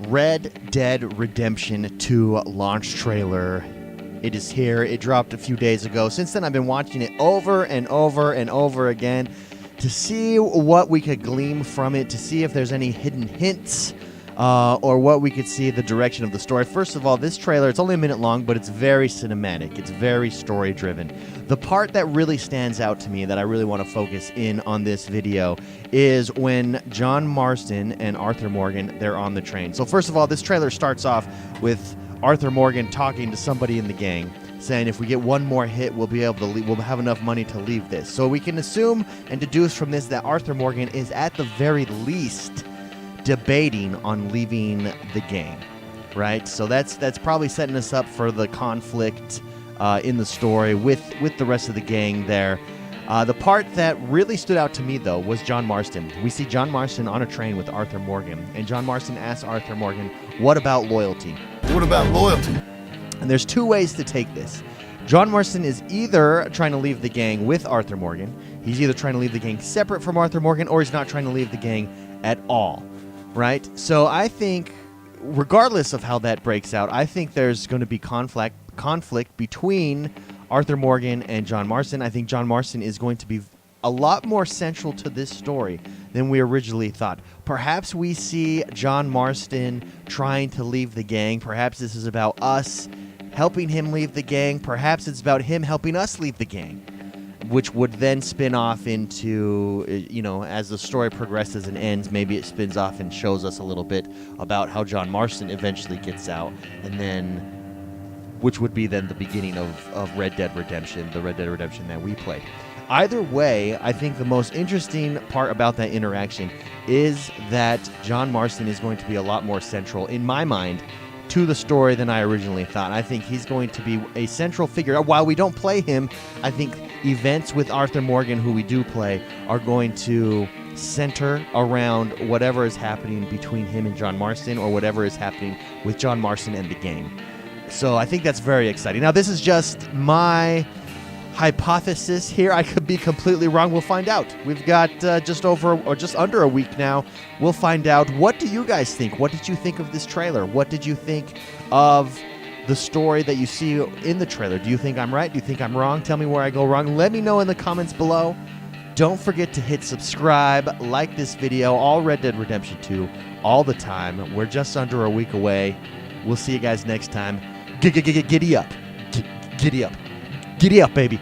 Red Dead Redemption 2 launch trailer. It is here. It dropped a few days ago. Since then, I've been watching it over and over and over again to see what we could glean from it, to see if there's any hidden hints or what we could see the direction of the story. First of all, this trailer, it's only a minute long, but it's very cinematic. It's very story-driven. The part that really stands out to me that I really want to focus in on this video is when John Marston and Arthur Morgan, they're on the train. So first of all, this trailer starts off with Arthur Morgan talking to somebody in the gang, saying if we get one more hit, we'll be able to leave, we'll have enough money to leave this. So we can assume and deduce from this that Arthur Morgan is at the very least debating on leaving the gang, right? So that's probably setting us up for the conflict in the story with the rest of the gang there. The part that really stood out to me, though, was John Marston. We see John Marston on a train with Arthur Morgan, and John Marston asks Arthur Morgan, what about loyalty? What about loyalty? And there's two ways to take this. John Marston is either trying to leave the gang with Arthur Morgan, he's either trying to leave the gang separate from Arthur Morgan, or he's not trying to leave the gang at all, right? So I think, regardless of how that breaks out, I think there's going to be conflict between Arthur Morgan and John Marston. I think John Marston is going to be a lot more central to this story than we originally thought. Perhaps we see John Marston trying to leave the gang. Perhaps this is about us helping him leave the gang. Perhaps it's about him helping us leave the gang, which would then spin off into, as the story progresses and ends, maybe it spins off and shows us a little bit about how John Marston eventually gets out, and then, which would be then the beginning of Red Dead Redemption, the Red Dead Redemption that we played. Either way, I think the most interesting part about that interaction is that John Marston is going to be a lot more central, in my mind, to the story than I originally thought. I think he's going to be a central figure. While we don't play him, I think events with Arthur Morgan, who we do play, are going to center around whatever is happening between him and John Marston, or whatever is happening with John Marston and the gang. So I think that's very exciting. Now, this is just my hypothesis here. I could be completely wrong. We'll find out. We've got just under a week now. We'll find out. What do you guys think? What did you think of this trailer? What did you think of the story that you see in the trailer? Do you think I'm right? Do you think I'm wrong? Tell me where I go wrong. Let me know in the comments below. Don't forget to hit subscribe, like this video, all Red Dead Redemption 2, all the time. We're just under a week away. We'll see you guys next time. Giddy up. Giddy up. Giddy up, baby.